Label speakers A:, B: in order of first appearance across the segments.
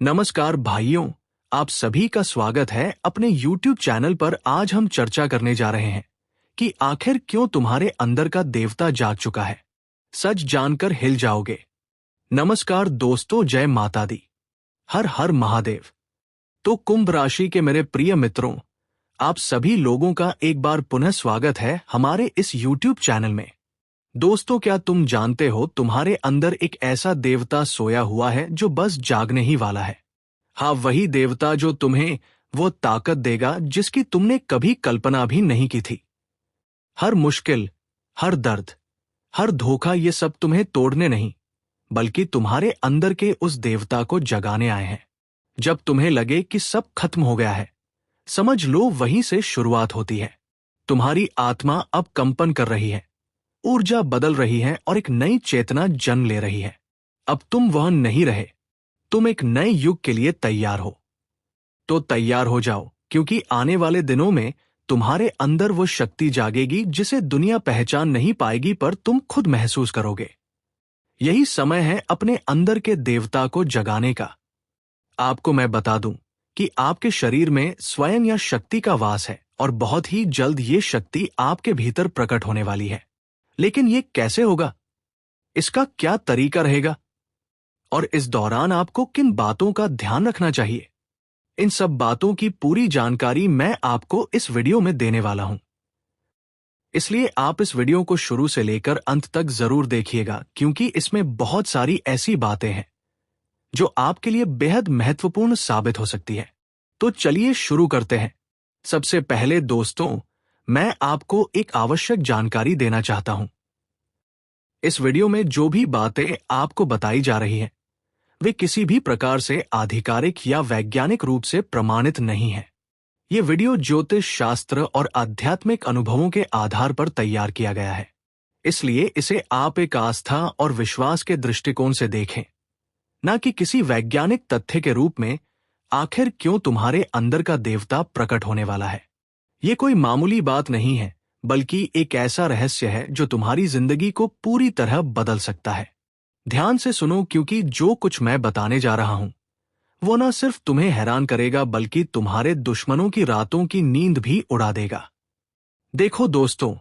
A: नमस्कार भाइयों, आप सभी का स्वागत है अपने YouTube चैनल पर। आज हम चर्चा करने जा रहे हैं कि आखिर क्यों तुम्हारे अंदर का देवता जाग चुका है। सच जानकर हिल जाओगे। नमस्कार दोस्तों, जय माता दी, हर हर महादेव। तो कुंभ राशि के मेरे प्रिय मित्रों, आप सभी लोगों का एक बार पुनः स्वागत है हमारे इस YouTube चैनल में। दोस्तों, क्या तुम जानते हो तुम्हारे अंदर एक ऐसा देवता सोया हुआ है जो बस जागने ही वाला है। हाँ, वही देवता जो तुम्हें वो ताकत देगा जिसकी तुमने कभी कल्पना भी नहीं की थी। हर मुश्किल, हर दर्द, हर धोखा, ये सब तुम्हें तोड़ने नहीं बल्कि तुम्हारे अंदर के उस देवता को जगाने आए हैं। जब तुम्हें लगे कि सब खत्म हो गया है, समझ लो वहीं से शुरुआत होती है। तुम्हारी आत्मा अब कंपन कर रही है, ऊर्जा बदल रही है और एक नई चेतना जन्म ले रही है। अब तुम वह नहीं रहे, तुम एक नए युग के लिए तैयार हो। तो तैयार हो जाओ, क्योंकि आने वाले दिनों में तुम्हारे अंदर वो शक्ति जागेगी जिसे दुनिया पहचान नहीं पाएगी, पर तुम खुद महसूस करोगे। यही समय है अपने अंदर के देवता को जगाने का। आपको मैं बता दूं कि आपके शरीर में स्वयं या शक्ति का वास है और बहुत ही जल्द ये शक्ति आपके भीतर प्रकट होने वाली है। लेकिन ये कैसे होगा, इसका क्या तरीका रहेगा और इस दौरान आपको किन बातों का ध्यान रखना चाहिए, इन सब बातों की पूरी जानकारी मैं आपको इस वीडियो में देने वाला हूं। इसलिए आप इस वीडियो को शुरू से लेकर अंत तक जरूर देखिएगा, क्योंकि इसमें बहुत सारी ऐसी बातें हैं जो आपके लिए बेहद महत्वपूर्ण साबित हो सकती है। तो चलिए शुरू करते हैं। सबसे पहले दोस्तों, मैं आपको एक आवश्यक जानकारी देना चाहता हूं। इस वीडियो में जो भी बातें आपको बताई जा रही हैं, वे किसी भी प्रकार से आधिकारिक या वैज्ञानिक रूप से प्रमाणित नहीं है। ये वीडियो ज्योतिष शास्त्र और आध्यात्मिक अनुभवों के आधार पर तैयार किया गया है, इसलिए इसे आप एक आस्था और विश्वास के दृष्टिकोण से देखें, न कि किसी वैज्ञानिक तथ्य के रूप में। आखिर क्यों तुम्हारे अंदर का देवता प्रकट होने वाला है, ये कोई मामूली बात नहीं है, बल्कि एक ऐसा रहस्य है जो तुम्हारी जिंदगी को पूरी तरह बदल सकता है। ध्यान से सुनो, क्योंकि जो कुछ मैं बताने जा रहा हूं वो न सिर्फ तुम्हें हैरान करेगा बल्कि तुम्हारे दुश्मनों की रातों की नींद भी उड़ा देगा। देखो दोस्तों,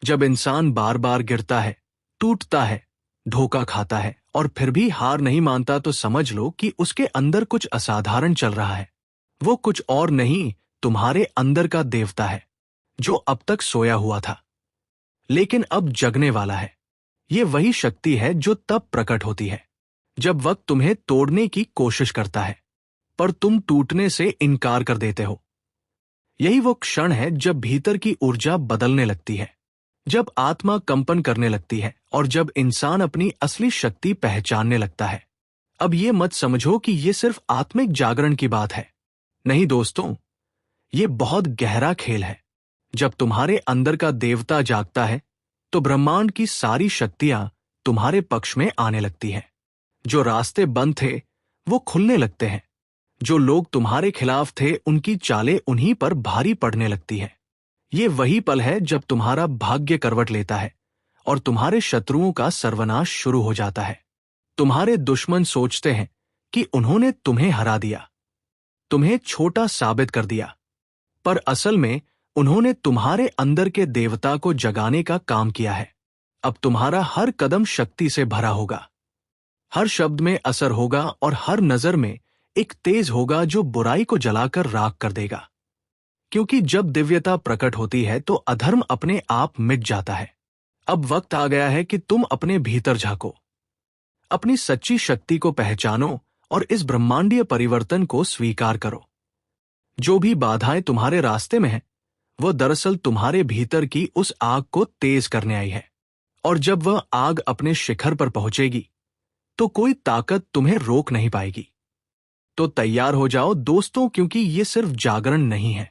A: जब इंसान बार बार गिरता है, टूटता है, धोखा खाता है और फिर भी हार नहीं मानता, तो समझ लो कि उसके अंदर कुछ असाधारण चल रहा है। वो कुछ और नहीं, तुम्हारे अंदर का देवता है जो अब तक सोया हुआ था लेकिन अब जगने वाला है। ये वही शक्ति है जो तब प्रकट होती है जब वक्त तुम्हें तोड़ने की कोशिश करता है, पर तुम टूटने से इनकार कर देते हो। यही वो क्षण है जब भीतर की ऊर्जा बदलने लगती है, जब आत्मा कंपन करने लगती है और जब इंसान अपनी असली शक्ति पहचानने लगता है। अब ये मत समझो कि ये सिर्फ आत्मिक जागरण की बात है। नहीं दोस्तों, ये बहुत गहरा खेल है। जब तुम्हारे अंदर का देवता जागता है तो ब्रह्मांड की सारी शक्तियां तुम्हारे पक्ष में आने लगती हैं। जो रास्ते बंद थे वो खुलने लगते हैं। जो लोग तुम्हारे खिलाफ थे उनकी चालें उन्हीं पर भारी पड़ने लगती हैं। ये वही पल है जब तुम्हारा भाग्य करवट लेता है और तुम्हारे शत्रुओं का सर्वनाश शुरू हो जाता है। तुम्हारे दुश्मन सोचते हैं कि उन्होंने तुम्हें हरा दिया, तुम्हें छोटा साबित कर दिया, पर असल में उन्होंने तुम्हारे अंदर के देवता को जगाने का काम किया है। अब तुम्हारा हर कदम शक्ति से भरा होगा, हर शब्द में असर होगा और हर नजर में एक तेज होगा जो बुराई को जलाकर राख कर देगा। क्योंकि जब दिव्यता प्रकट होती है तो अधर्म अपने आप मिट जाता है। अब वक्त आ गया है कि तुम अपने भीतर झांको, अपनी सच्ची शक्ति को पहचानो और इस ब्रह्मांडीय परिवर्तन को स्वीकार करो। जो भी बाधाएं तुम्हारे रास्ते में हैं, वो दरअसल तुम्हारे भीतर की उस आग को तेज करने आई है, और जब वह आग अपने शिखर पर पहुंचेगी तो कोई ताकत तुम्हें रोक नहीं पाएगी। तो तैयार हो जाओ दोस्तों, क्योंकि ये सिर्फ जागरण नहीं है,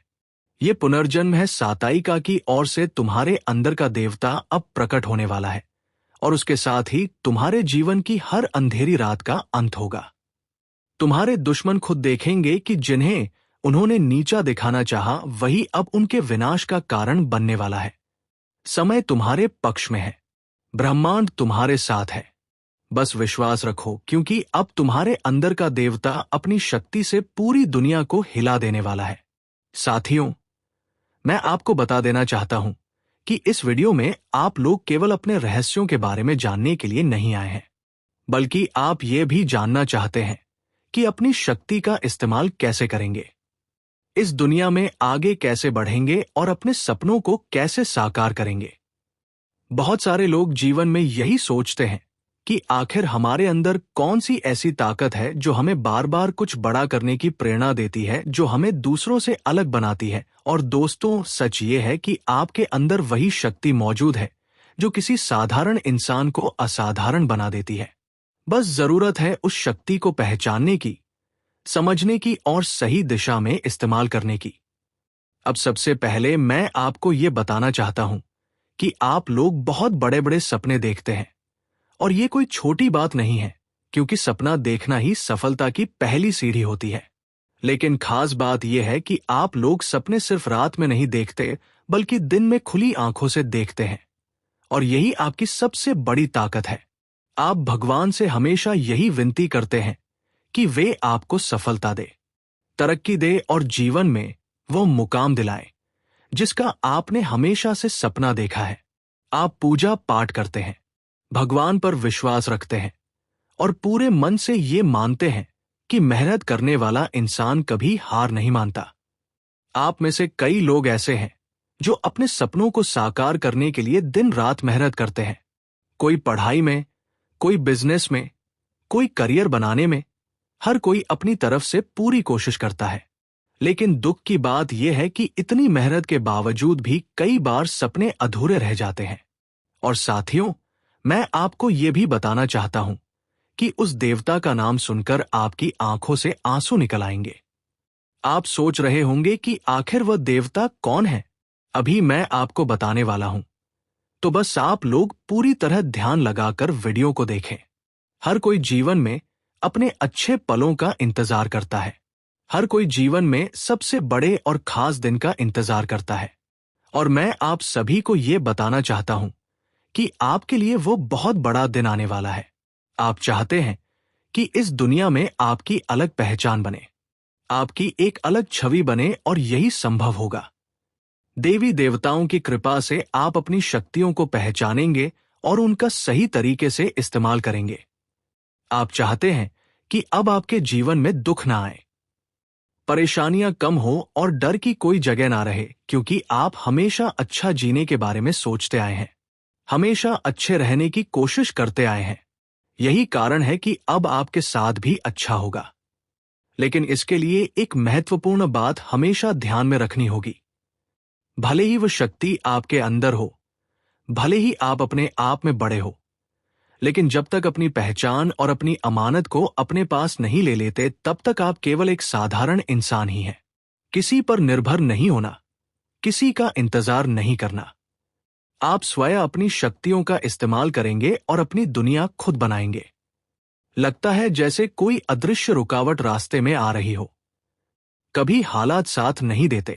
A: ये पुनर्जन्म है। साताइका की ओर से तुम्हारे अंदर का देवता अब प्रकट होने वाला है और उसके साथ ही तुम्हारे जीवन की हर अंधेरी रात का अंत होगा। तुम्हारे दुश्मन खुद देखेंगे कि जिन्हें उन्होंने नीचा दिखाना चाहा, वही अब उनके विनाश का कारण बनने वाला है। समय तुम्हारे पक्ष में है, ब्रह्मांड तुम्हारे साथ है, बस विश्वास रखो, क्योंकि अब तुम्हारे अंदर का देवता अपनी शक्ति से पूरी दुनिया को हिला देने वाला है। साथियों, मैं आपको बता देना चाहता हूं कि इस वीडियो में आप लोग केवल अपने रहस्यों के बारे में जानने के लिए नहीं आए हैं, बल्कि आप ये भी जानना चाहते हैं कि अपनी शक्ति का इस्तेमाल कैसे करेंगे, इस दुनिया में आगे कैसे बढ़ेंगे और अपने सपनों को कैसे साकार करेंगे। बहुत सारे लोग जीवन में यही सोचते हैं कि आखिर हमारे अंदर कौन सी ऐसी ताकत है जो हमें बार बार कुछ बड़ा करने की प्रेरणा देती है, जो हमें दूसरों से अलग बनाती है। और दोस्तों, सच ये है कि आपके अंदर वही शक्ति मौजूद है जो किसी साधारण इंसान को असाधारण बना देती है। बस जरूरत है उस शक्ति को पहचानने की, समझने की और सही दिशा में इस्तेमाल करने की। अब सबसे पहले मैं आपको ये बताना चाहता हूं कि आप लोग बहुत बड़े बड़े सपने देखते हैं, और ये कोई छोटी बात नहीं है, क्योंकि सपना देखना ही सफलता की पहली सीढ़ी होती है। लेकिन खास बात यह है कि आप लोग सपने सिर्फ रात में नहीं देखते, बल्कि दिन में खुली आंखों से देखते हैं, और यही आपकी सबसे बड़ी ताकत है। आप भगवान से हमेशा यही विनती करते हैं कि वे आपको सफलता दे, तरक्की दे और जीवन में वो मुकाम दिलाए जिसका आपने हमेशा से सपना देखा है। आप पूजा पाठ करते हैं, भगवान पर विश्वास रखते हैं और पूरे मन से ये मानते हैं कि मेहनत करने वाला इंसान कभी हार नहीं मानता। आप में से कई लोग ऐसे हैं जो अपने सपनों को साकार करने के लिए दिन रात मेहनत करते हैं। कोई पढ़ाई में, कोई बिजनेस में, कोई करियर बनाने में, हर कोई अपनी तरफ से पूरी कोशिश करता है। लेकिन दुख की बात यह है कि इतनी मेहनत के बावजूद भी कई बार सपने अधूरे रह जाते हैं। और साथियों, मैं आपको यह भी बताना चाहता हूं कि उस देवता का नाम सुनकर आपकी आंखों से आंसू निकल आएंगे। आप सोच रहे होंगे कि आखिर वह देवता कौन है। अभी मैं आपको बताने वाला हूं, तो बस आप लोग पूरी तरह ध्यान लगाकर वीडियो को देखें। हर कोई जीवन में अपने अच्छे पलों का इंतजार करता है। हर कोई जीवन में सबसे बड़े और खास दिन का इंतजार करता है। और मैं आप सभी को यह बताना चाहता हूं कि आपके लिए वो बहुत बड़ा दिन आने वाला है। आप चाहते हैं कि इस दुनिया में आपकी अलग पहचान बने, आपकी एक अलग छवि बने, और यही संभव होगा देवी देवताओं की कृपा से। आप अपनी शक्तियों को पहचानेंगे और उनका सही तरीके से इस्तेमाल करेंगे। आप चाहते हैं कि अब आपके जीवन में दुख ना आए, परेशानियां कम हो और डर की कोई जगह ना रहे, क्योंकि आप हमेशा अच्छा जीने के बारे में सोचते आए हैं, हमेशा अच्छे रहने की कोशिश करते आए हैं। यही कारण है कि अब आपके साथ भी अच्छा होगा। लेकिन इसके लिए एक महत्वपूर्ण बात हमेशा ध्यान में रखनी होगी। भले ही वो शक्ति आपके अंदर हो, भले ही आप अपने आप में बड़े हो, लेकिन जब तक अपनी पहचान और अपनी अमानत को अपने पास नहीं ले लेते, तब तक आप केवल एक साधारण इंसान ही हैं। किसी पर निर्भर नहीं होना, किसी का इंतजार नहीं करना। आप स्वयं अपनी शक्तियों का इस्तेमाल करेंगे और अपनी दुनिया खुद बनाएंगे। लगता है जैसे कोई अदृश्य रुकावट रास्ते में आ रही हो, कभी हालात साथ नहीं देते,